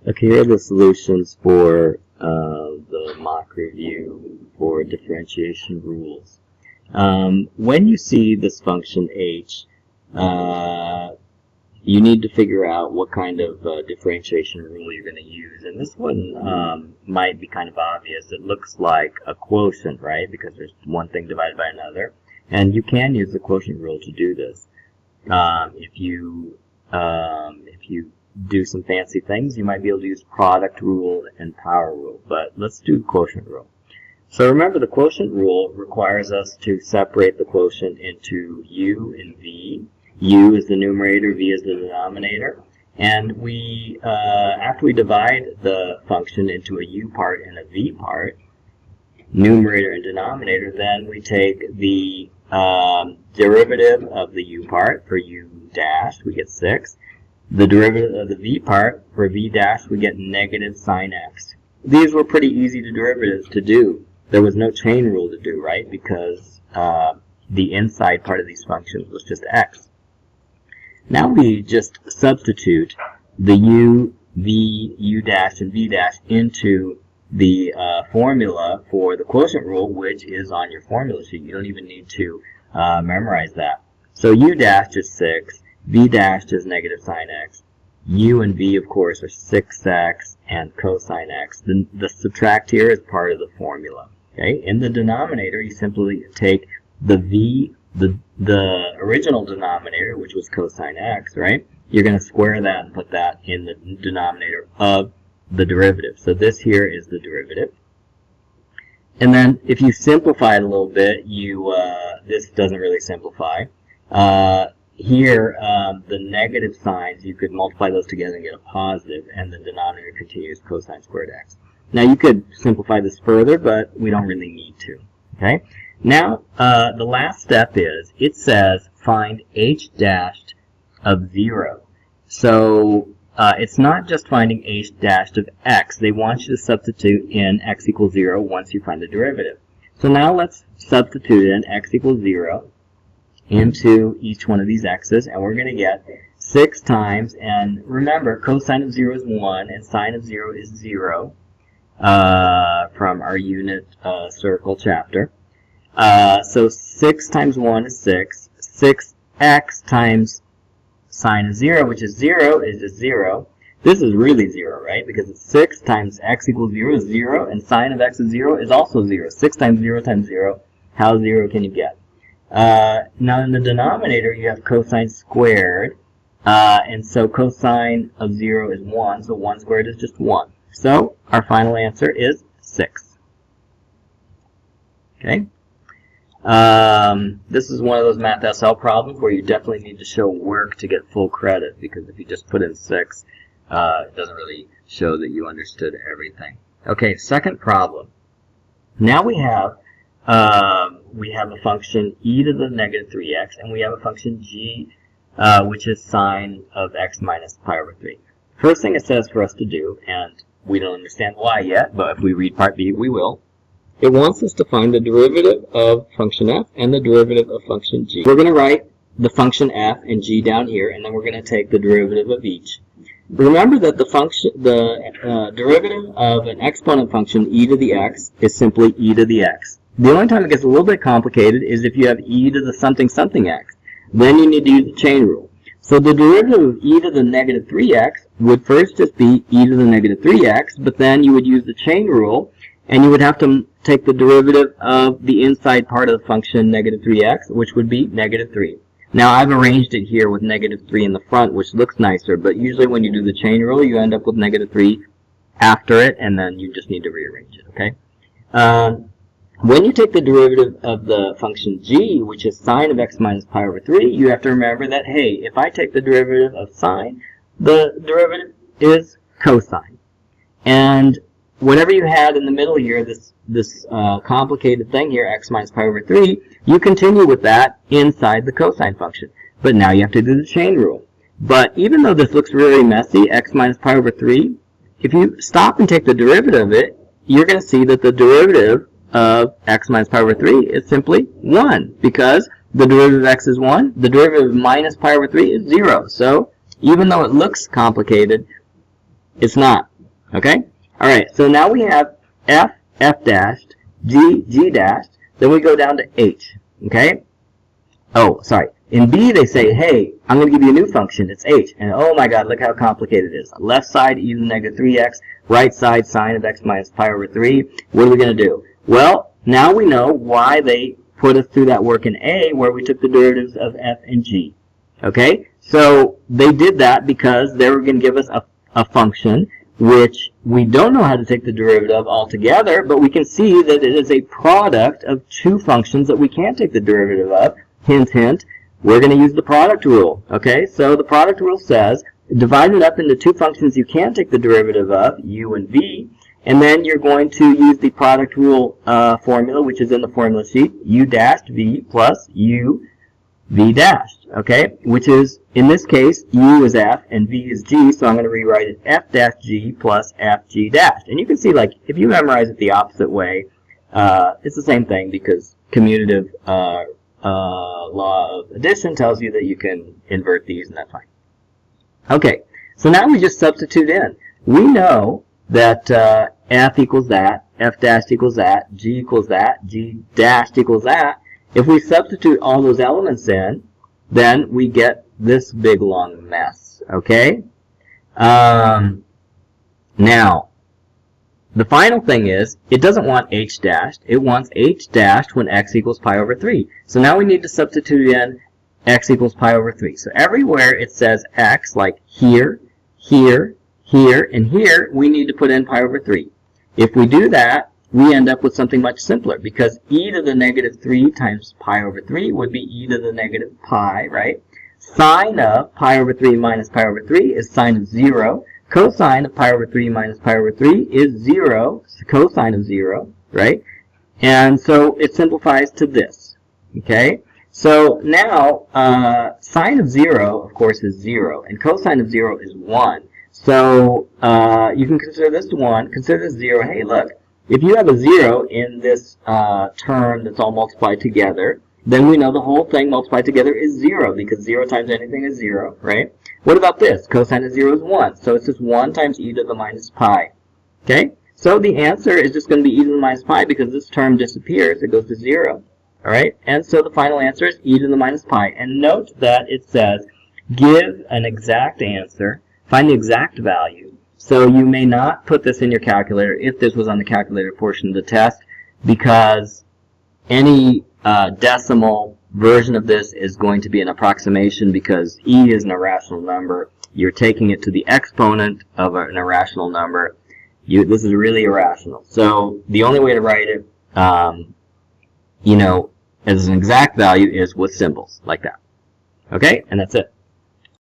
Okay, here are the solutions for the mock review for differentiation rules. When you see this function h, you need to figure out what kind of differentiation rule you're going to use. And this one might be kind of obvious. It looks like a quotient, right? Because there's one thing divided by another. And you can use the quotient rule to do this. If you do some fancy things, you might be able to use product rule and power rule. But let's do quotient rule. So remember, the quotient rule requires us to separate the quotient into u and v. U is the numerator, v is the denominator. And we, after we divide the function into a u part and a v part, numerator and denominator, then we take the derivative of the u part for u dash, we get 6. The derivative of the v part for v dash, we get negative sine x. These were pretty easy derivatives to do. There was no chain rule to do, right? Because the inside part of these functions was just x. Now we just substitute the u, v, u dash, and v dash into the formula for the quotient rule, which is on your formula sheet. You don't even need to memorize that. So u dash is 6, v dash is negative sine x. U and v, of course, are 6x and cosine x. The subtract here is part of the formula. Okay? In the denominator, you simply take the v, the original denominator, which was cosine x, right? You're going to square that and put that in the denominator of the derivative. So this here is the derivative. And then if you simplify it a little bit, this doesn't really simplify. Here, the negative signs, you could multiply those together and get a positive, and the denominator continues cosine squared x. Now you could simplify this further, but we don't really need to. Okay? Now, the last step is, it says find h dashed of 0. So, it's not just finding h dashed of x. They want you to substitute in x equals 0 once you find the derivative. So now let's substitute in x equals 0 into each one of these x's, and we're going to get 6 times, and remember, cosine of 0 is 1, and sine of 0 is 0, from our unit circle chapter. So 6 times 1 is 6. 6x times sine of 0, which is 0, is just 0. This is really 0, right? Because it's 6 times x equals 0 is 0, and sine of x is 0 is also 0. 6 times 0 times 0, how 0 can you get? Now in the denominator, you have cosine squared, and so cosine of 0 is 1, so 1 squared is just 1. So our final answer is 6. Okay? This is one of those Math SL problems where you definitely need to show work to get full credit, because if you just put in 6, it doesn't really show that you understood everything. Okay, second problem. Now we have a function e to the negative 3x, and we have a function g, which is sine of x minus pi over 3. First thing it says for us to do, and we don't understand why yet, but if we read part B, we will. It wants us to find the derivative of function f and the derivative of function g. We're going to write the function f and g down here, and then we're going to take the derivative of each. Remember that the derivative of an exponent function e to the x is simply e to the x. The only time it gets a little bit complicated is if you have e to the something something x. Then you need to use the chain rule. So the derivative of e to the negative 3x would first just be e to the negative 3x, but then you would use the chain rule, and you would have to take the derivative of the inside part of the function negative 3x, which would be negative 3. Now I've arranged it here with negative 3 in the front, which looks nicer, but usually when you do the chain rule, you end up with negative 3 after it, and then you just need to rearrange it, okay? When you take the derivative of the function g, which is sine of x minus pi over 3, you have to remember that, hey, if I take the derivative of sine, the derivative is cosine. And whatever you had in the middle here, this complicated thing here, x minus pi over 3, you continue with that inside the cosine function. But now you have to do the chain rule. But even though this looks really messy, x minus pi over 3, if you stop and take the derivative of it, you're going to see that the derivative of x minus pi over 3 is simply 1, because the derivative of x is 1, the derivative of minus pi over 3 is 0. So even though it looks complicated, it's not. Okay? All right, so now we have f, f dashed, g, g dashed. Then we go down to h. Okay? Oh, sorry. In b, they say, hey, I'm going to give you a new function. It's h. And oh my god, look how complicated it is. Left side, e to the negative 3x. Right side, sine of x minus pi over 3. What are we going to do? Well, now we know why they put us through that work in a, where we took the derivatives of f and g. Okay? So they did that because they were going to give us a function which we don't know how to take the derivative of altogether, but we can see that it is a product of two functions that we can't take the derivative of. Hint, hint, we're going to use the product rule. Okay, so the product rule says divide it up into two functions you can take the derivative of, u and v, and then you're going to use the product rule formula, which is in the formula sheet, u dashed v plus u v dashed, okay, which is, in this case, u is f and v is g, so I'm going to rewrite it f dash g plus f g dashed. And you can see, like, if you memorize it the opposite way, it's the same thing because commutative law of addition tells you that you can invert these, and that's fine. Okay, so now we just substitute in. We know that f equals that, f dashed equals that, g equals that, g dashed equals that. If we substitute all those elements in, then we get this big long mess, okay? Now, the final thing is, it doesn't want h dashed, it wants h dashed when x equals pi over 3. So now we need to substitute in x equals pi over 3. So everywhere it says x, like here, here, here, and here, we need to put in pi over 3. If we do that, we end up with something much simpler, because e to the negative 3 times pi over 3 would be e to the negative pi, right? Sine of pi over 3 minus pi over 3 is sine of 0. Cosine of pi over 3 minus pi over 3 is 0, cosine of 0, right? And so it simplifies to this, okay? So now, sine of 0, of course, is 0, and cosine of 0 is 1. So you can consider this 1, consider this 0. Hey, look. If you have a 0 in this term that's all multiplied together, then we know the whole thing multiplied together is 0, because 0 times anything is 0, right? What about this? Cosine of 0 is 1, so it's just 1 times e to the minus pi. Okay? So the answer is just going to be e to the minus pi, because this term disappears. It goes to 0. All right? And so the final answer is e to the minus pi. And note that it says, give an exact answer, find the exact value. So you may not put this in your calculator if this was on the calculator portion of the test, because any decimal version of this is going to be an approximation, because e is an irrational number. You're taking it to the exponent of an irrational number. This is really irrational. So the only way to write it, as an exact value is with symbols like that. Okay? And that's it.